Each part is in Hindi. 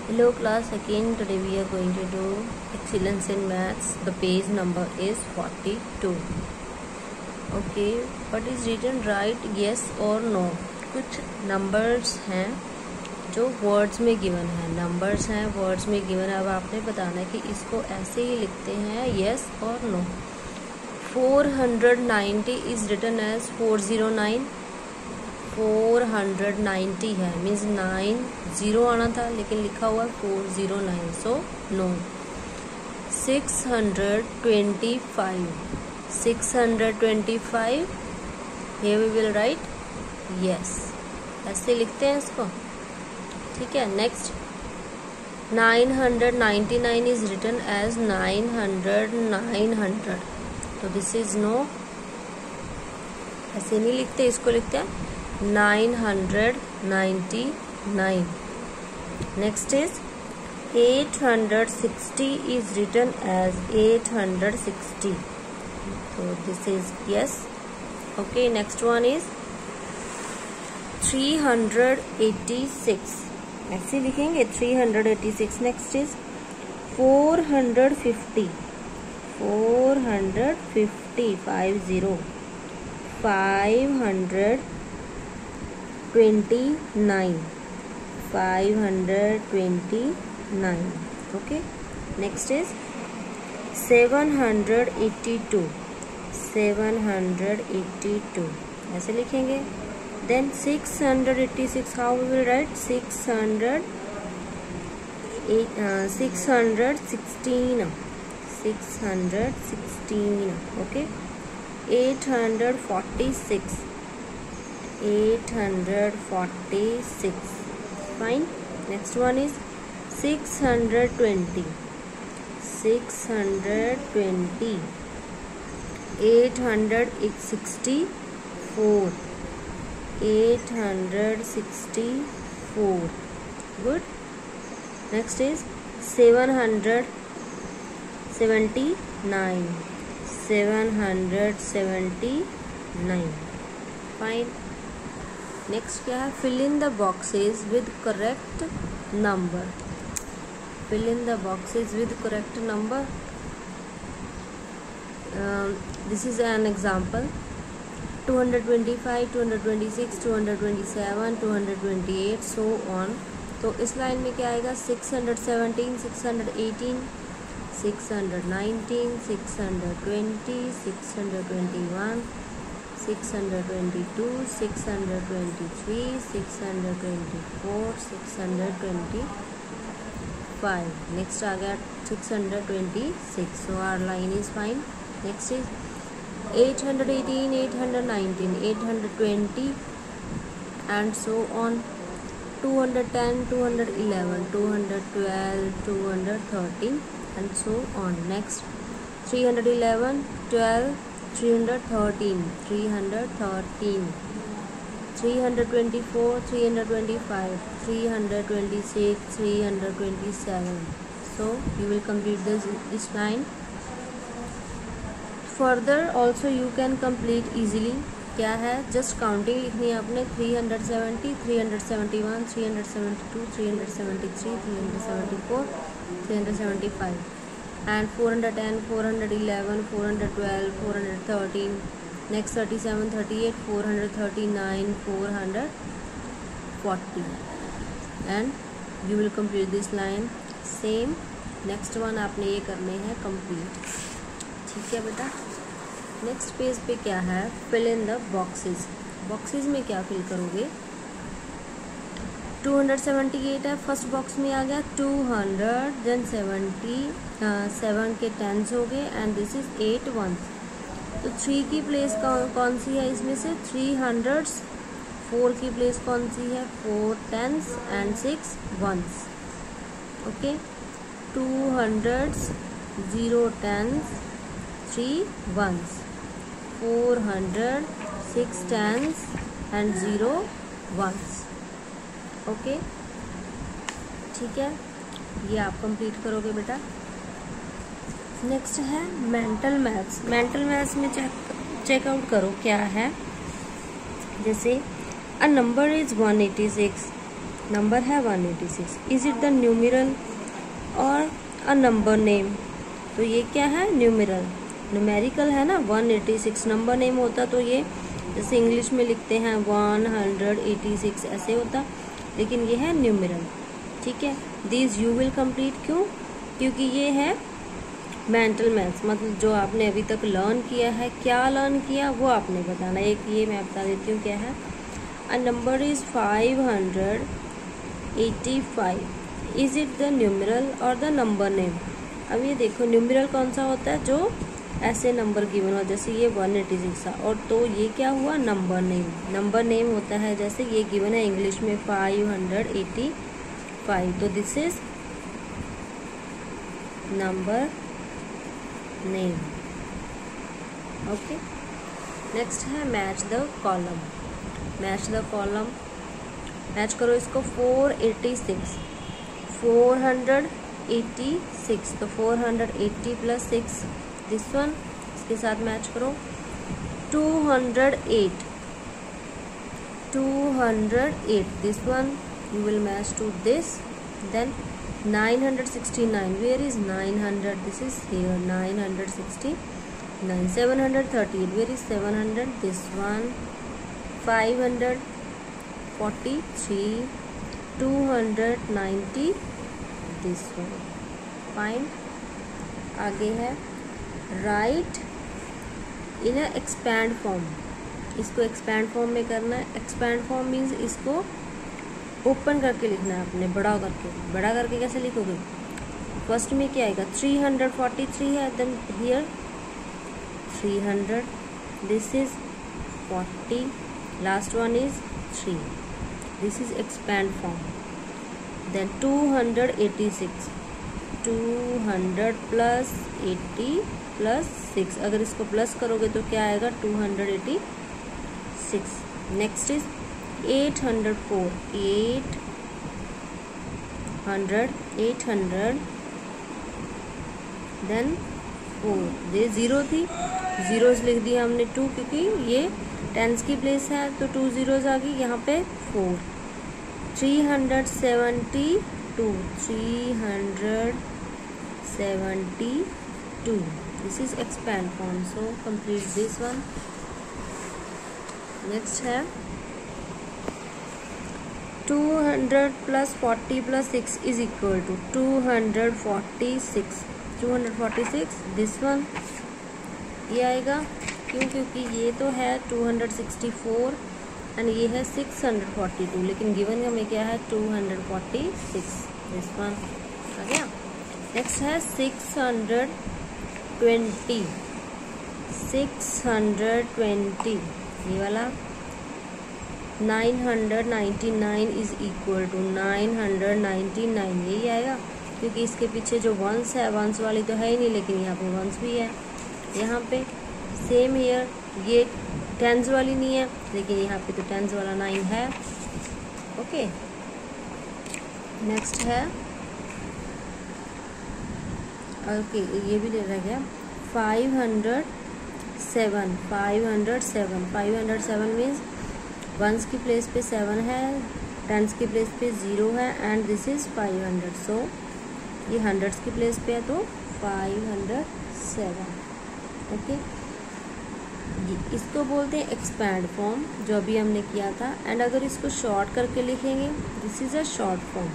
Hello class, again today we are going to do excellence in maths. The page number is 42. Okay, what is written? Write yes or no. कुछ numbers हैं जो words में given है, numbers हैं words में given है. अब आपने बताना है कि इसको ऐसे ही लिखते हैं yes or no. 490 is written as 409. 490 है मीन्स 90 आना था लेकिन लिखा हुआ 409, so no. 625 here we will write yes. ऐसे लिखते हैं इसको, ठीक है. Next 999 is written as 900. तो दिस इज नो, ऐसे नहीं लिखते, इसको लिखते हैं 999. Next is 860 is written as 860. So this is yes. Okay, next one is 386. ऐसे लिखेंगे 386. Next is 450. 450 500. 529. 529. Okay, next is 782. 782 ऐसे लिखेंगे. Then 686, how we will write? 616. 616. Okay, 846. 846. Fine. Next one is 620. 620. 864. 864. Good. Next is 779. 779. Fine. Next क्या है? Fill in the boxes with correct number. Fill in the boxes with correct number. This is an example. 225, 226, 227, 228, so on. तो इस लाइन में क्या आएगा? 617, 618, 619, 620, 621, 622, 623, 624, 625. नेक्स्ट आ गया 626. So our line is fine. Next is 818, 819, 820 and so on. 210, 211, 212, 213 and so on. Next 311, 12, 313, 313, 324, 325, 326, 327. So you will complete this line. Further also you can complete easily. क्या है? जस्ट काउंटिंग लिखनी है आपने. 370, 371, 372, 373, 374, 375. And 410, 411, 412, 413, next 37, 38, 439, 440, and you will complete this line. Same next one आपने ये करने हैं complete. ठीक है बेटा. नेक्स्ट पेज पे क्या है? Fill in the boxes. Boxes में क्या फिल करोगे? 278 है, फर्स्ट बॉक्स में आ गया 200, देन 70, 7 के 10s हो गए एंड दिस इज 8 ones. तो 3 की प्लेस कौन सी है इसमें से? 300s. 4 की प्लेस कौन सी है? 4 10s and 6 ones. Okay, 200s, 0 10s, 3 ones. 400, 6 10s and 0 ones. Okay, ठीक है, ये आप कंप्लीट करोगे बेटा. नेक्स्ट है मेंटल मैथ्स. मेंटल मैथ्स में चेकआउट करो क्या है. जैसे अ नंबर इज 186 नंबर है 186. इज इट द न्यूमेरल और अ नंबर नेम? तो ये क्या है? न्यूमेरल, न्यूमेरिकल है ना. 186 नंबर नेम होता तो ये जैसे इंग्लिश में लिखते हैं 186 ऐसे होता, लेकिन ये है न्यूमेरल. ठीक है. This you will complete. क्यों? क्योंकि ये है मेंटल मैथ्स, मतलब जो आपने अभी तक लर्न किया है. क्या लर्न किया वो आपने बताना. एक ये मैं बता देती हूँ क्या है. A number is 585. Is it the numeral और द नंबर नेम? अब ये देखो न्यूमेरल कौन सा होता है? जो ऐसे नंबर गिवन हो, जैसे ये 186 था, और तो ये क्या हुआ? Number name. नंबर नेम होता है जैसे ये गिवन है इंग्लिश में 585, तो this is number name. Okay. Next है match the column. Match the column, match करो इसको. 486, 486, तो 480 प्लस 6 दिस वन, इसके साथ मैच करो. 208, 208 this one, you will match to this. Then 969, where is 900? This is here, 969. 738, where is 700? This one. 543, 290 this one. Fine. आगे है राइट इन अ एक्सपैंड फॉर्म. इसको एक्सपैंड फॉर्म में करना है. एक्सपैंड फॉर्म मीन्स इसको ओपन करके लिखना है आपने, बड़ा करके. बड़ा करके कैसे लिखोगे? फर्स्ट में क्या आएगा? 343 है, then here 300, this is 40, last one is 3. This is expand form. Then 286, 200 plus 80 plus 6, अगर इसको प्लस करोगे तो क्या आएगा? 286. Next is 804, 800 then 4. ये 0 थी, जीरोस लिख दिया हमने 2, क्योंकि ये टेंस की प्लेस है तो 2 जीरोस आ गई. यहाँ पे 4. 372, 372. This is expand form, so complete this one. Next है 200 plus 40 plus 6 is equal to 246. 246 this one, ये आएगा. क्यों? क्योंकि ये तो है 264 एंड ये है 642, लेकिन गिवन हमें क्या है? 246 दिस वन आ गया. नेक्स्ट है 620, 620 ये वाला. 999 इज इक्वल टू 999, यही आएगा, क्योंकि इसके पीछे जो वंस है, वंस वाली तो है ही नहीं, लेकिन यहाँ पे वंस भी है. यहाँ पे सेम हियर, ये टेंस वाली नहीं है, लेकिन यहाँ पे तो टेंस वाला 9 है. ओके. नेक्स्ट है ओके ये भी ले रह गया 507. 507 मीन्स वंस की प्लेस पे 7 है, टेंस की प्लेस पे 0 है, एंड दिस इज 500. सो ये हंड्रेड्स की प्लेस पे है तो 507. ओके. इसको बोलते हैं एक्सपैंड फॉर्म, जो अभी हमने किया था. एंड अगर इसको शॉर्ट करके लिखेंगे, this is a short form.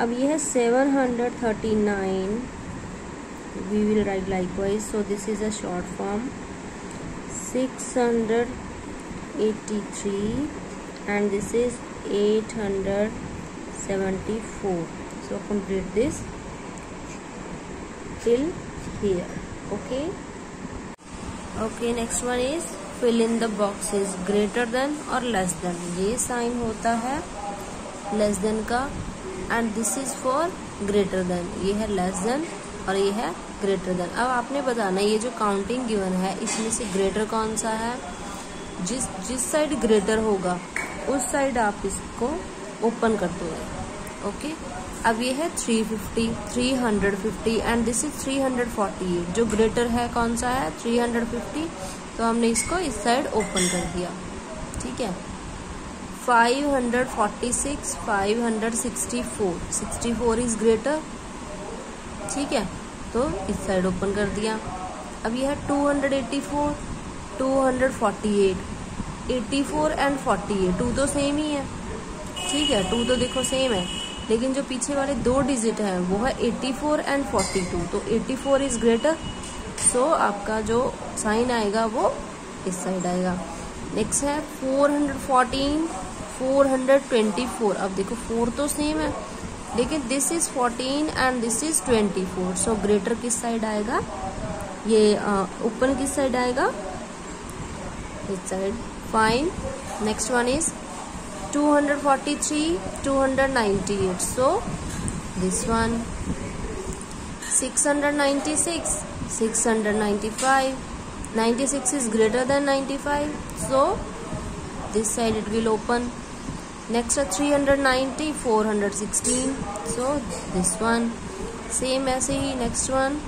अब ये है 739, we will write likewise. So this is a short form. 683 and this is 874. So complete this till here. Okay. Okay, next one is fill in the boxes. greater than or less than, ये साइन होता है लेस देन का, and this is for greater than. ये है लेस देन और ये है ग्रेटर देन. अब आपने बताना ये जो काउंटिंग गिवन है इसमें से ग्रेटर कौन सा है. जिस साइड ग्रेटर होगा उस साइड आप इसको ओपन कर दोगे. ओके. अब ये है 350, 350 एंड दिस इज 348. जो ग्रेटर है कौन सा है? 350. तो हमने इसको इस साइड ओपन कर दिया. ठीक है. 546, 564, 64 इज ग्रेटर, ठीक है, तो इस साइड ओपन कर दिया। अब यह है 284, 248, 84 एंड 48, 2 तो सेम ही है, ठीक है, 2 तो देखो सेम है, लेकिन जो पीछे वाले 2 डिजिट है वो है 84 एंड 42, तो 84 इज ग्रेटर, सो आपका जो साइन आएगा वो इस साइड आएगा। नेक्स्ट है 414, 424, अब देखो 4 तो सेम है, लेकिन this is 14 and this is 24, so greater किस साइड आएगा, ये ओपन किस साइड आएगा, इस side, fine. Next one is 243, 298, so this one, 696, 695, 96 is greater than 95, so this side it will open. Next 390, 416, so this one, same ऐसे ही। नेक्स्ट वन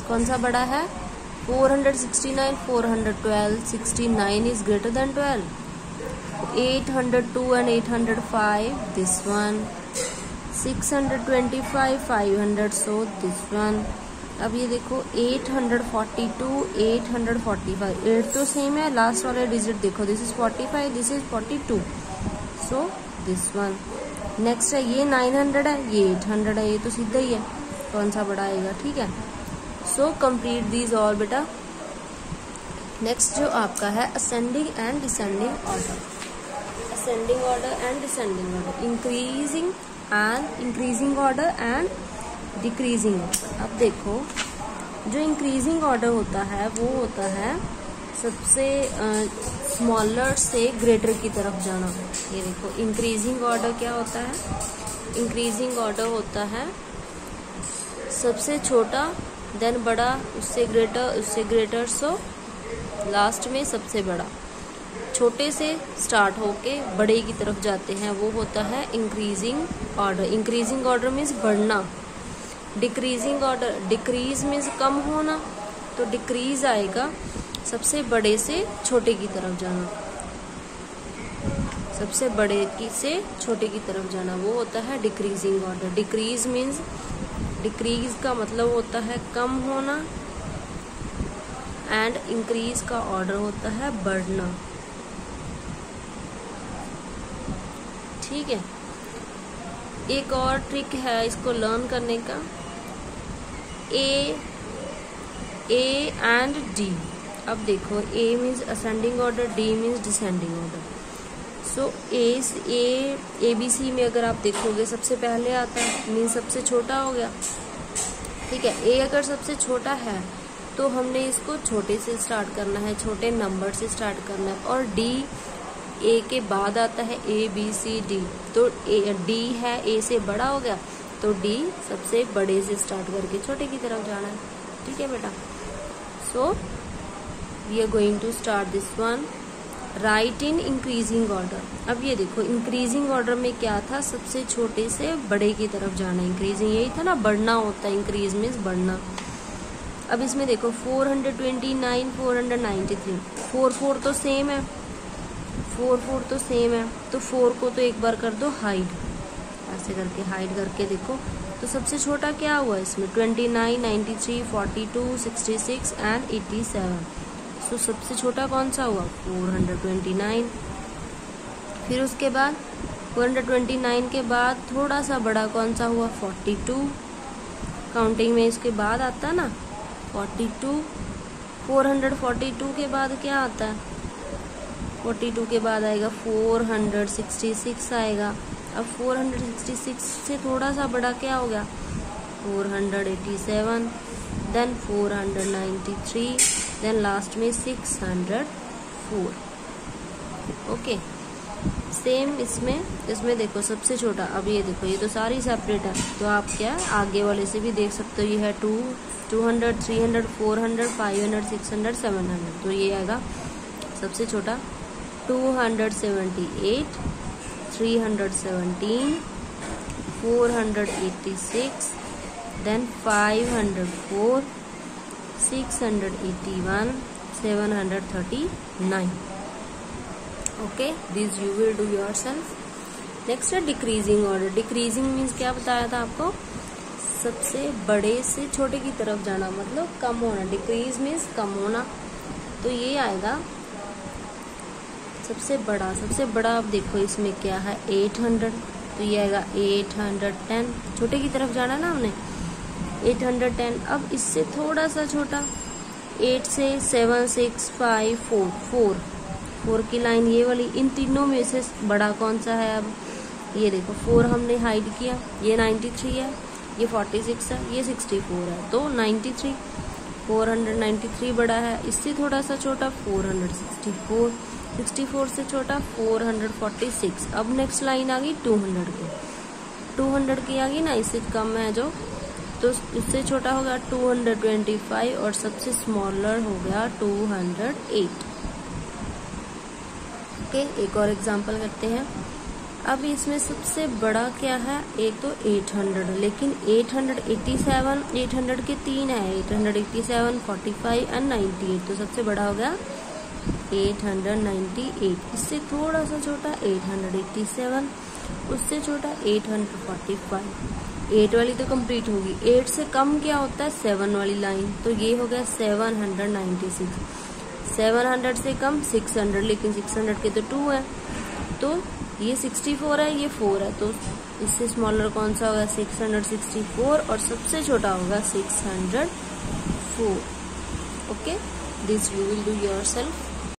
कौन सा बड़ा है, 469, 412, 69 is greater than 12, 802 and 805, this one, 625, 500, so this one। अब ये देखो 842, 845, 8 तो सेम है, लास्ट वाले डिजिट देखो, this is 45, this is 42, so this one. Next है ये 900 है, ये 800 है, ये तो सीधा ही है, कौन सा बड़ा आएगा, ठीक है। सो कंप्लीट दीज ऑल बेटा। नेक्स्ट जो आपका है ascending and descending order, ascending order and descending order, increasing order and decreasing order. अब देखो जो इंक्रीजिंग ऑर्डर होता है वो होता है सबसे स्मॉलर से ग्रेटर की तरफ जाना। ये देखो इंक्रीजिंग ऑर्डर क्या होता है, इंक्रीजिंग ऑर्डर होता है सबसे छोटा, देन बड़ा, उससे ग्रेटर, सो लास्ट में सबसे बड़ा। छोटे से स्टार्ट होके बड़े की तरफ जाते हैं, वो होता है increasing order. Increasing order means बढ़ना। डिक्रीजिंग ऑर्डर, डिक्रीज मीन्स कम होना, तो डिक्रीज आएगा सबसे बड़े से छोटे की तरफ जाना, सबसे बड़े की से छोटे की तरफ जाना, वो होता है decreasing order. Decrease means, decrease का मतलब होता है कम होना, एंड इंक्रीज का ऑर्डर होता है बढ़ना, ठीक है। एक और ट्रिक है इसको लर्न करने का, ए एंड डी। अब देखो A means ascending order, D means descending order. So A B C में अगर आप देखोगे सबसे पहले आता है, मीन्स सबसे छोटा हो गया, ठीक है। ए अगर सबसे छोटा है तो हमने इसको छोटे से स्टार्ट करना है, छोटे नंबर से स्टार्ट करना है। और डी ए के बाद आता है, ए बी सी डी, तो डी है ए से बड़ा हो गया, तो डी सबसे बड़े से स्टार्ट करके छोटे की तरफ जाना है, ठीक है बेटा। So we are going to start this one, right in increasing order. अब ये देखो इंक्रीजिंग ऑर्डर में क्या था, सबसे छोटे से बड़े की तरफ जाना। इंक्रीजिंग यही था ना, बढ़ना होता है, इंक्रीज मीन्स बढ़ना। अब इसमें देखो 429, 493, 4 तो सेम है, 4 तो सेम है, तो 4 को तो एक बार कर दो हाइड, ऐसे करके हाइड करके देखो, तो सबसे छोटा क्या हुआ इसमें, 29, 93, 42, 66 एंड 87। सो सबसे छोटा कौन सा हुआ, 429। फिर उसके बाद 429 के बाद थोड़ा सा बड़ा कौन सा हुआ, 42। काउंटिंग में इसके बाद आता है ना 42। 442 के बाद क्या आता है, 42 के बाद आएगा 466 आएगा। अब 466 से थोड़ा सा बड़ा क्या हो गया, 487, देन 493, देन लास्ट में 604। ओके, सेम इसमें देखो सबसे छोटा। अब ये देखो ये तो सारी सेपरेट है, तो आप क्या आगे वाले से भी देख सकते हो, ये है 200, 300, 400, 500, 600, 700, तो ये आएगा सबसे छोटा 278, 317, 486, then 504, 681, 739। Okay, this you will do yourself. Next है डिक्रीजिंग ऑर्डर। डिक्रीजिंग मीन्स क्या बताया था आपको, सबसे बड़े से छोटे की तरफ जाना, मतलब कम होना। डिक्रीज मीन्स कम होना, तो ये आएगा सबसे बड़ा। सबसे बड़ा आप देखो इसमें क्या है 800, तो ये आएगा 810। छोटे की तरफ जाना ना हमने, 810। अब इससे थोड़ा सा छोटा 8 से 7 6 5 4 4 की लाइन ये वाली। इन तीनों में से बड़ा कौन सा है, अब ये देखो 4 हमने हाइड किया, ये 93 है, ये 46 है, ये 64 है, तो 93 493 बड़ा है। इससे थोड़ा सा छोटा 464, 64 से छोटा 446। अब नेक्स्ट लाइन आ गई 200 की, 200 की आ गई ना, इससे कम है जो, तो इससे छोटा होगा 225 और सबसे स्मॉलर हो गया 208। ओके, एक और एग्जांपल करते हैं। अब इसमें सबसे बड़ा क्या है, एक तो 800, लेकिन 887, 800 के 3 है, 887, 45 एंड 98, तो सबसे बड़ा हो गया 898। इससे थोड़ा सा छोटा 887, उससे छोटा 845। 8 वाली तो कंप्लीट होगी। 8 से कम क्या होता है 7 वाली लाइन, तो ये हो गया 796। 700 से कम 600, लेकिन 600 के तो 2 है, तो ये 64 है, ये 4 है, तो इससे स्मॉलर कौन सा होगा 664 और सबसे छोटा होगा 604। Okay, this you will do yourself.